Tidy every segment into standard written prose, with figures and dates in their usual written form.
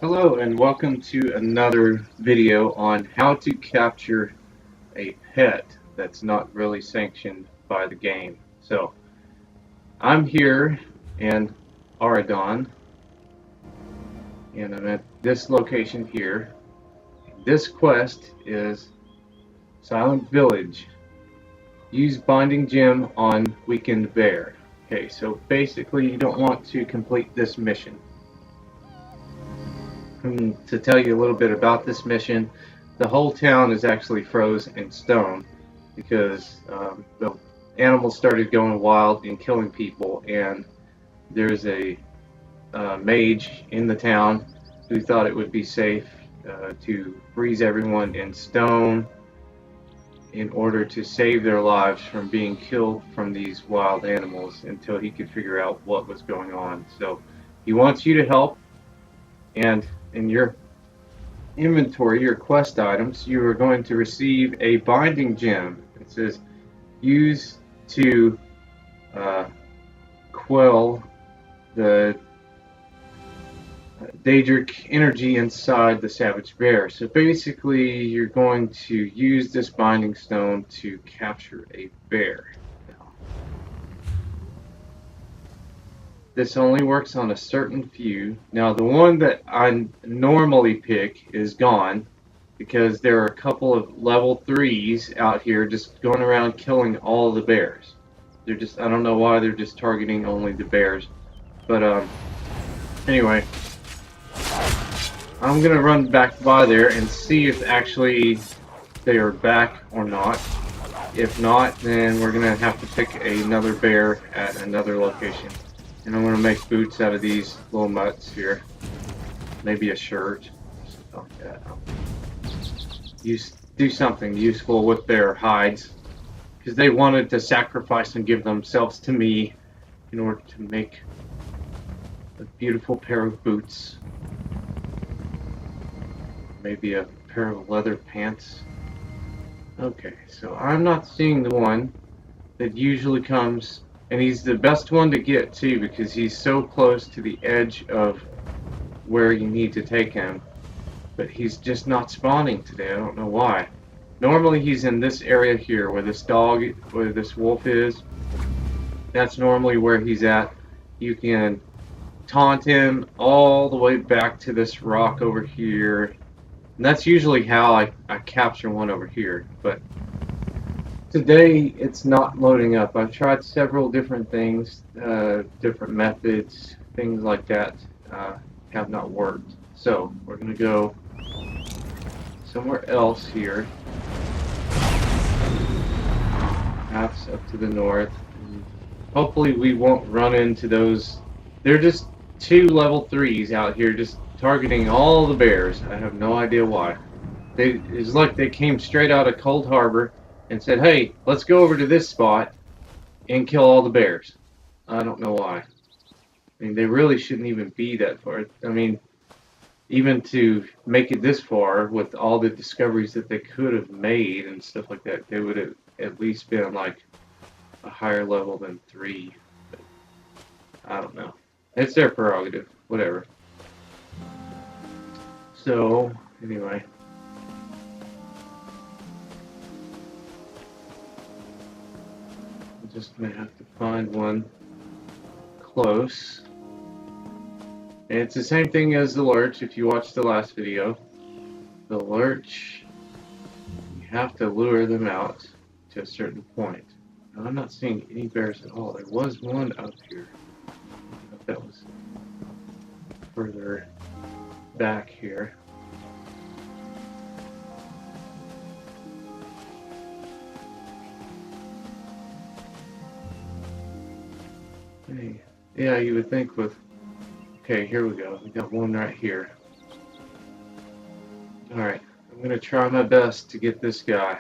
Hello and welcome to another video on how to capture a pet that's not really sanctioned by the game. So I'm here in Oregon and I'm at this location here. This quest is Silent Village. Use Binding Gem on Weakened Bear. Okay, so basically you don't want to complete this mission. To tell you a little bit about this mission, the whole town is actually froze in stone because the animals started going wild and killing people, and there's a mage in the town who thought it would be safe to freeze everyone in stone in order to save their lives from being killed from these wild animals until he could figure out what was going on. So he wants you to help, and in your inventory, your quest items, you are going to receive a binding gem. It says use to quell the Daedric energy inside the savage bear. So basically you're going to use this binding stone to capture a bear. This only works on a certain few. Now the one that I normally pick is gone because there are a couple of level 3s out here just going around killing all the bears. They're just, I don't know why they're just targeting only the bears. But anyway, I'm gonna run back by there and see if actually they are back or not. If not, then we're gonna have to pick another bear at another location. And I'm going to make boots out of these little mutts here. Maybe a shirt. Something like that. Do something useful with their hides. Because they wanted to sacrifice and give themselves to me in order to make a beautiful pair of boots. Maybe a pair of leather pants. Okay, so I'm not seeing the one that usually comes. And he's the best one to get too because he's so close to the edge of where you need to take him. But he's just not spawning today. I don't know why. Normally he's in this area here where this wolf is. That's normally where he's at. You can taunt him all the way back to this rock over here. And that's usually how I capture one over here. But today it's not loading up. I've tried several different things, different methods, things like that have not worked. So we're going to go somewhere else here. Perhaps up to the north. Hopefully we won't run into those. They're just 2 level 3s out here just targeting all the bears. I have no idea why. It's like they came straight out of Cold Harbor and said, hey, let's go over to this spot and kill all the bears. I don't know why. I mean, they really shouldn't even be that far. I mean, even to make it this far with all the discoveries that they could have made and stuff like that, they would have at least been like a higher level than 3. But I don't know. It's their prerogative. Whatever. So, anyway. Just gonna have to find one close. And it's the same thing as the lurch. If you watched the last video, the lurch, you have to lure them out to a certain point. Now, I'm not seeing any bears at all. There was one up here. But that was further back here. Hey, yeah, you would think with... Okay, here we go. We got one right here. Alright, I'm going to try my best to get this guy.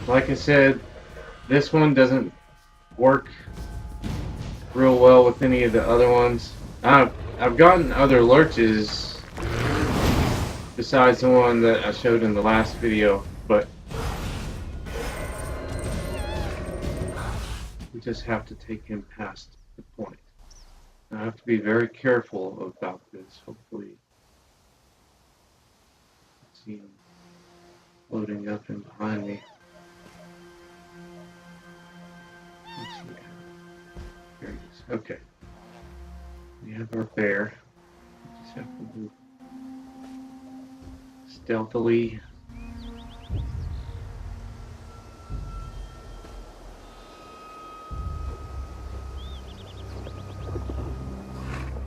Like I said, this one doesn't work real well with any of the other ones. I've gotten other lurches besides the one that I showed in the last video, but we just have to take him past the point. I have to be very careful about this. Hopefully, see him loading up in behind me. Let's see. There he is. Okay. We have our bear. Just have to move stealthily.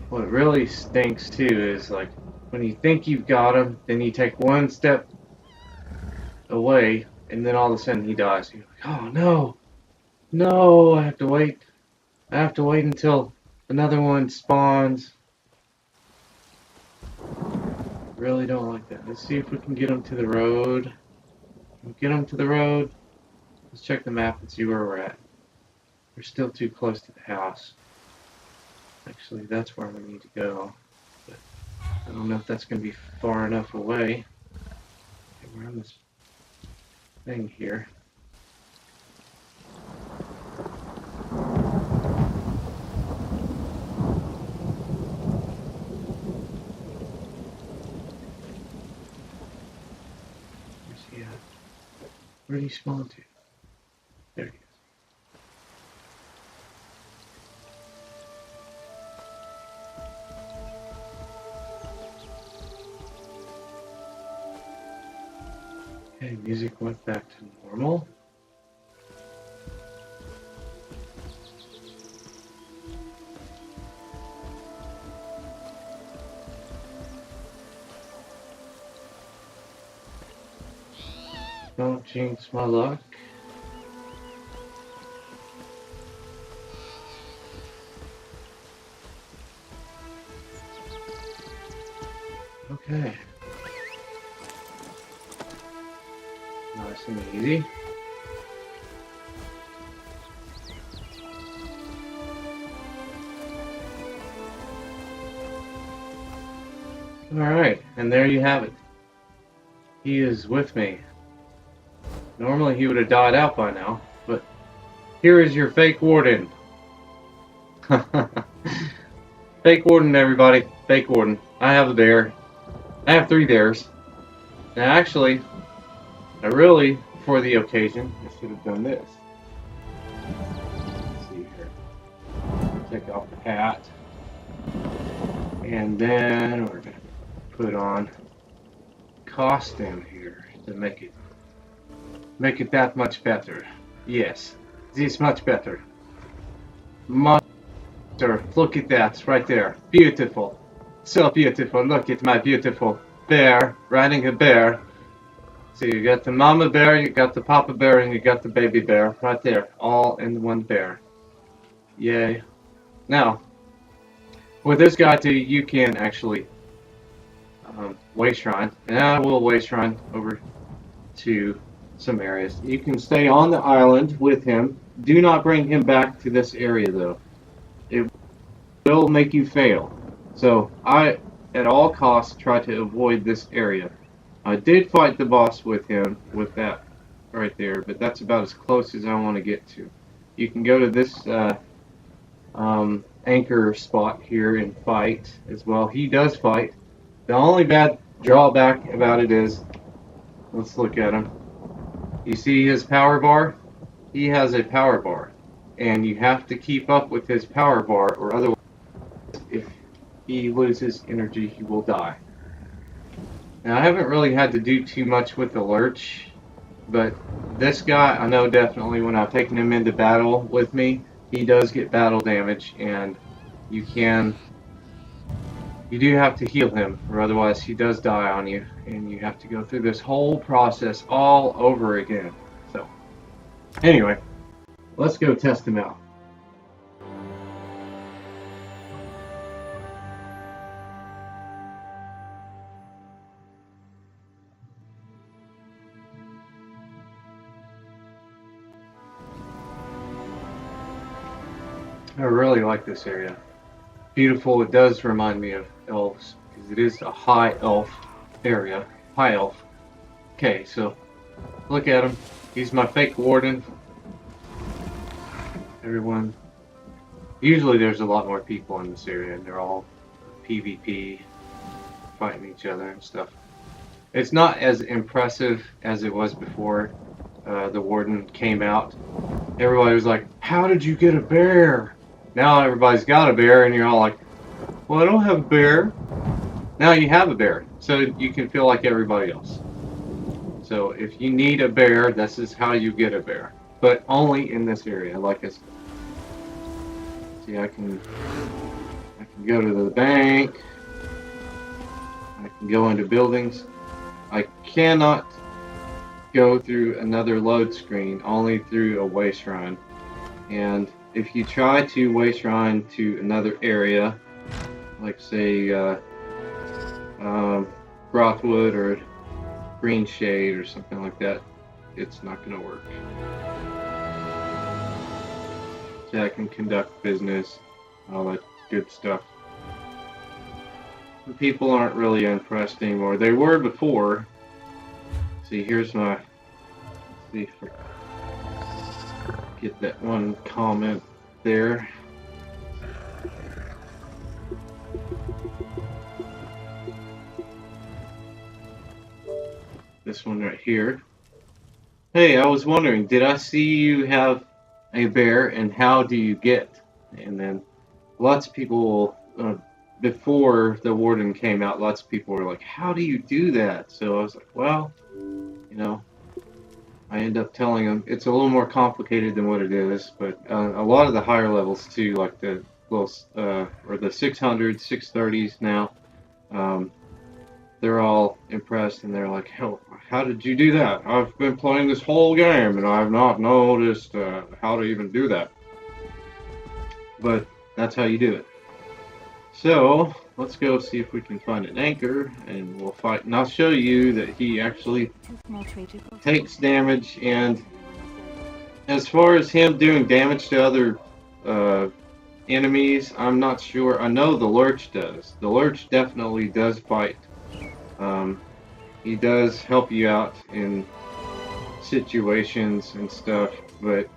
What really stinks too is like when you think you've got him, then you take one step away, and then all of a sudden he dies. You're like, oh no, no! I have to wait. I have to wait until another one spawns. Really don't like that. Let's see if we can get him to the road. Can we get him to the road? Let's check the map and see where we're at. We're still too close to the house. Actually, that's where we need to go. But I don't know if that's going to be far enough away. Okay, we're on this thing here. Where's he at? Where did he spawn to? There he is. Okay, music went back to normal. Don't jinx my luck. Okay. Nice and easy. Alright, and there you have it. He is with me. Normally he would have died out by now, but here is your fake warden. Fake warden, everybody. Fake warden. I have a bear. I have 3 bears. Now actually, for the occasion, I should have done this. Let's see here. Take off the hat. And then we're going to put on costume here to make it that much better. Yes, this much better. Much better. Look at that right there. Beautiful. So beautiful. Look at my beautiful bear riding a bear. So you got the mama bear, you got the papa bear, and you got the baby bear right there, all in one bear. Yay. Now, with this guy too, you can actually way shrine, and I will way shrine over to some areas. You can stay on the island with him. Do not bring him back to this area though. It will make you fail. So I, at all costs, try to avoid this area. I did fight the boss with him, with that right there, but that's about as close as I want to get to. You can go to this anchor spot here and fight as well. He does fight. The only bad drawback about it is, let's look at him. You see his power bar? He has a power bar, and you have to keep up with his power bar, or otherwise, if he loses energy, he will die. Now, I haven't really had to do too much with the lurch, but this guy, I know definitely when I've taken him into battle with me, he does get battle damage, and you do have to heal him, or otherwise he does die on you, and you have to go through this whole process all over again. So, anyway, let's go test him out. I really like this area. Beautiful. It does remind me of elves because it is a high elf area. High elf. Okay, so look at him. He's my fake warden. Everyone Usually there's a lot more people in this area, and they're all PvP, fighting each other and stuff. It's not as impressive as it was before the warden came out. Everybody was like, "How did you get a bear?" Now everybody's got a bear, and you're all like, "Well, I don't have a bear." Now you have a bear, so you can feel like everybody else. So if you need a bear, this is how you get a bear, but only in this area, like I said. See, I can go to the bank. I can go into buildings. I cannot go through another load screen, only through a way shrine. And if you try to way shrine to another area, like say Brothwood or Green Shade or something like that, it's not going to work. So I can conduct business, all that good stuff. The people aren't really impressed anymore. They were before. See, here's my. Let's see if I get that one comment there. This one right here. Hey, I was wondering, did I see you have a bear, and how do you get? And then lots of people, before the warden came out, lots of people were like, how do you do that? So I was like, well, you know, I end up telling them it's a little more complicated than what it is, but a lot of the higher levels too, like the little, or the 600s, 630s now, they're all impressed, and they're like, how did you do that? I've been playing this whole game, and I've not noticed how to even do that. But that's how you do it. So, let's go see if we can find an anchor, and we'll fight. And I'll show you that he actually takes damage, and as far as him doing damage to other enemies, I'm not sure. I know the Lurch does. The Lurch definitely does fight. He does help you out in situations and stuff, but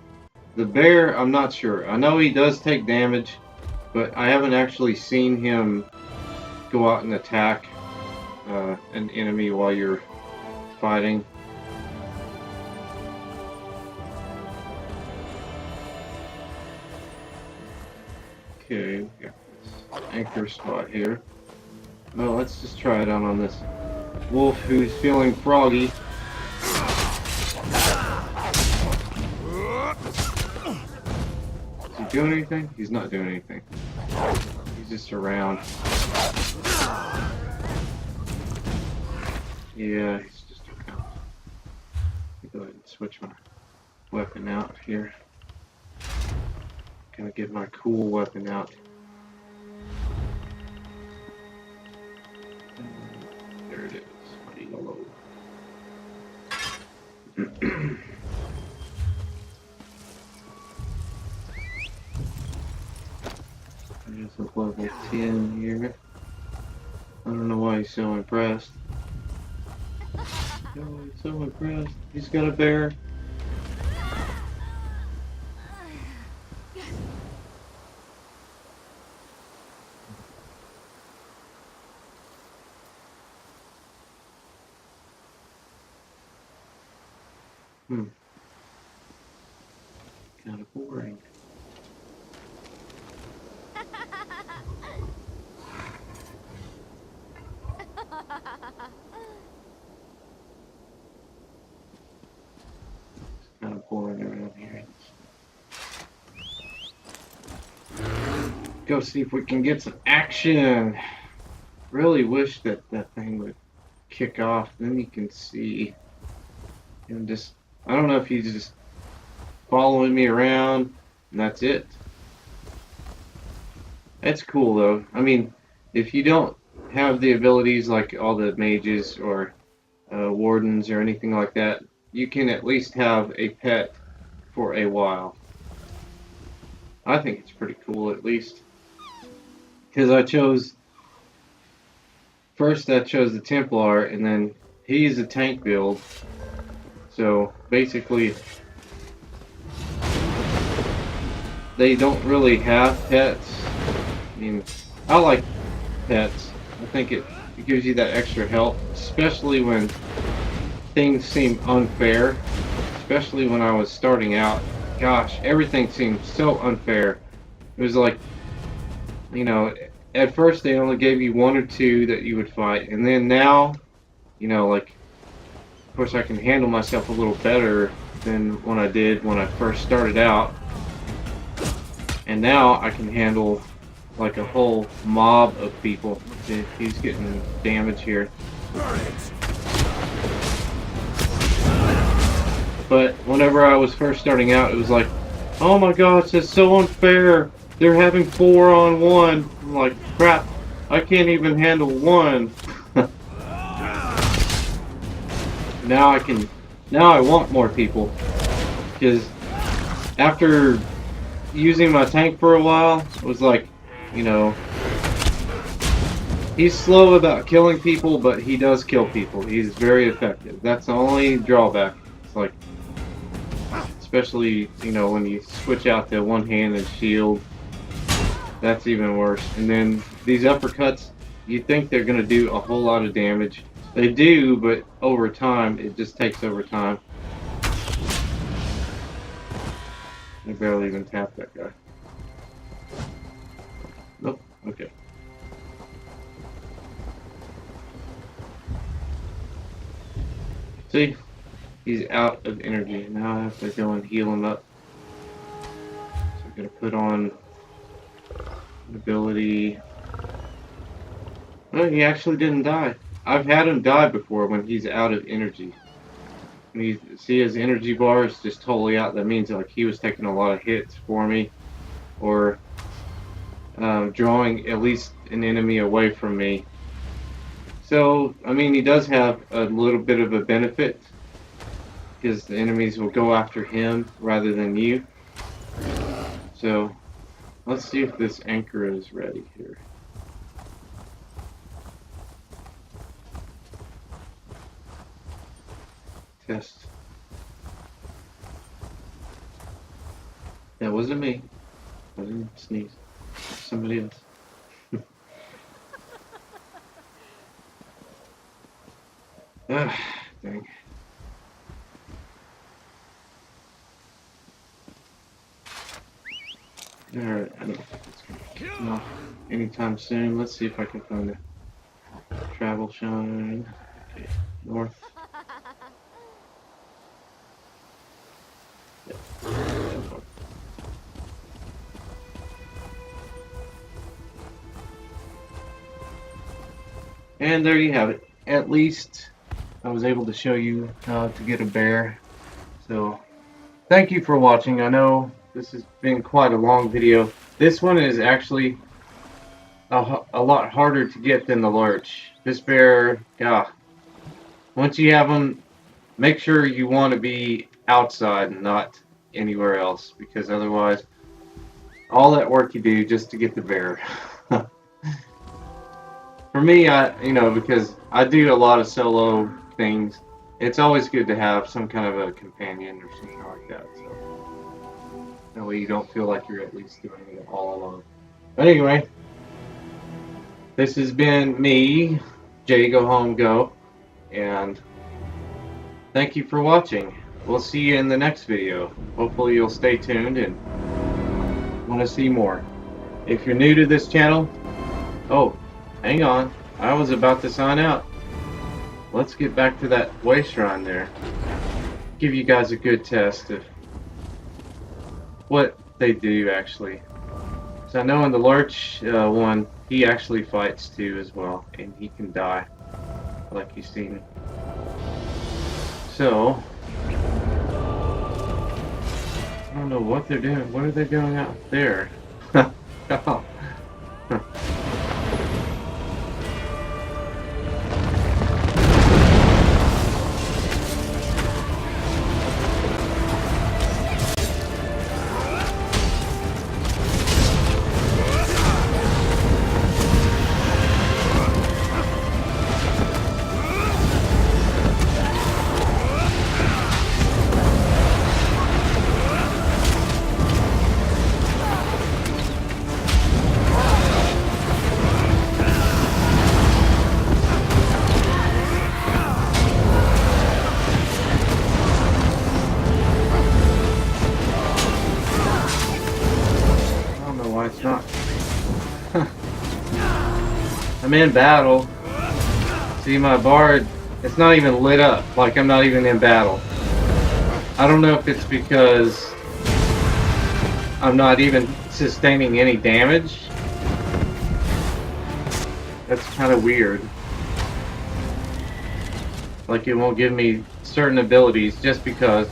the bear, I'm not sure. I know he does take damage, but I haven't actually seen him go out and attack an enemy while you're fighting. Okay, we got this anchor spot here. Well, let's just try it out on this wolf who's feeling froggy. Is he doing anything? He's not doing anything. He's just around. Yeah, he's just around. Let me go ahead and switch my weapon out here. Gonna get my cool weapon out. There it is, my yellow. There's a level 10 here. I don't know why he's so impressed. Oh, he's so impressed. He's got a bear. Kind of boring. Kind of boring around here. Go see if we can get some action. Really wish that that thing would kick off. Then you can see him just. I don't know if he's just following me around, and that's it. That's cool though. I mean, if you don't have the abilities like all the mages or wardens or anything like that, you can at least have a pet for a while. I think it's pretty cool, at least. Because I chose the Templar, and then he's a tank build. So basically, they don't really have pets. I mean, I like pets. I think it gives you that extra help, especially when things seem unfair. Especially when I was starting out. Gosh, everything seemed so unfair. It was like, you know, at first they only gave you one or two that you would fight, and then now, like, of course I can handle myself a little better than when I did when I first started out, and now I can handle like a whole mob of people. See, he's getting damage here. But whenever I was first starting out, it was like, oh my gosh, it's so unfair. They're having 4-on-1. I'm like, crap, I can't even handle one. Now I want more people. Because after using my tank for a while, it was like, you know, he's slow about killing people, but he does kill people. He's very effective. That's the only drawback. It's like, especially, when you switch out the one-handed shield, that's even worse. And then these uppercuts, you think they're going to do a whole lot of damage. They do, but over time, it just takes over time. I barely even tapped that guy. Nope, okay. See? He's out of energy. Now I have to go and heal him up. So I'm going to put on ability. Well, he actually didn't die. I've had him die before when he's out of energy. When you see his energy bar is just totally out, that means like he was taking a lot of hits for me, or drawing at least an enemy away from me. So, I mean, he does have a little bit of a benefit, because the enemies will go after him rather than you. So, let's see if this anchor is ready here. Test. That wasn't me. I didn't sneeze. Somebody else. Dang. Alright, I don't think it's gonna come off anytime soon. Let's see if I can find a travel shine. Okay, north. And there you have it. At least I was able to show you how to get a bear. So thank you for watching. I know this has been quite a long video. This one is actually a lot harder to get than the lurch. This bear, yeah. Once you have them, make sure you want to be outside and not anywhere else, because otherwise, all that work you do just to get the bear. For me, because I do a lot of solo things, it's always good to have some kind of a companion or something like that. So that way you don't feel like you're at least doing it all alone. But anyway, this has been me, Jay Go Home Go, and thank you for watching. We'll see you in the next video. Hopefully you'll stay tuned and want to see more. If you're new to this channel, oh, hang on, I was about to sign out. Let's get back to that way shrine there. Give you guys a good test of what they do actually. So I know in the Lurch one, he actually fights too as well, and he can die, like you've seen. So, I don't know what they're doing. What are they doing out there? Oh. why it's not. I'm in battle. See, my bard, it's not even lit up, like I'm not even in battle. I don't know if it's because I'm not even sustaining any damage. That's kind of weird. Like it won't give me certain abilities just because.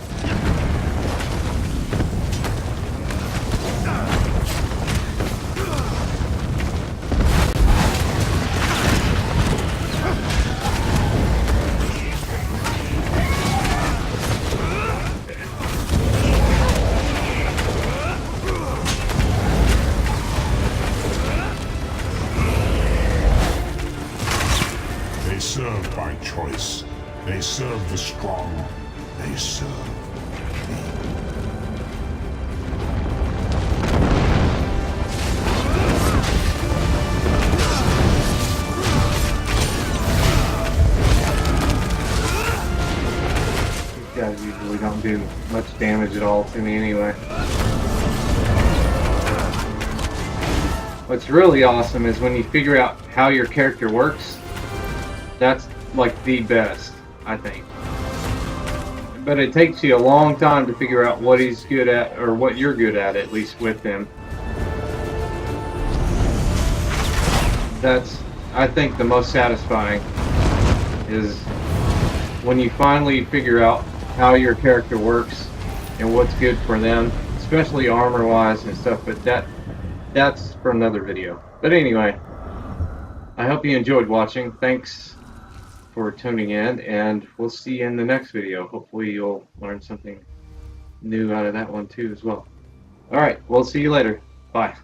They serve by choice. They serve the strong. They serve me. These guys usually don't do much damage at all to me anyway. What's really awesome is when you figure out how your character works. That's like the best, I think. But it takes you a long time to figure out what he's good at, or what you're good at least with him. That's, I think, the most satisfying is when you finally figure out how your character works and what's good for them, especially armor-wise and stuff, but that's for another video. But anyway, I hope you enjoyed watching. Thanks for tuning in, and we'll see you in the next video. Hopefully you'll learn something new out of that one too as well. Alright, we'll see you later. Bye.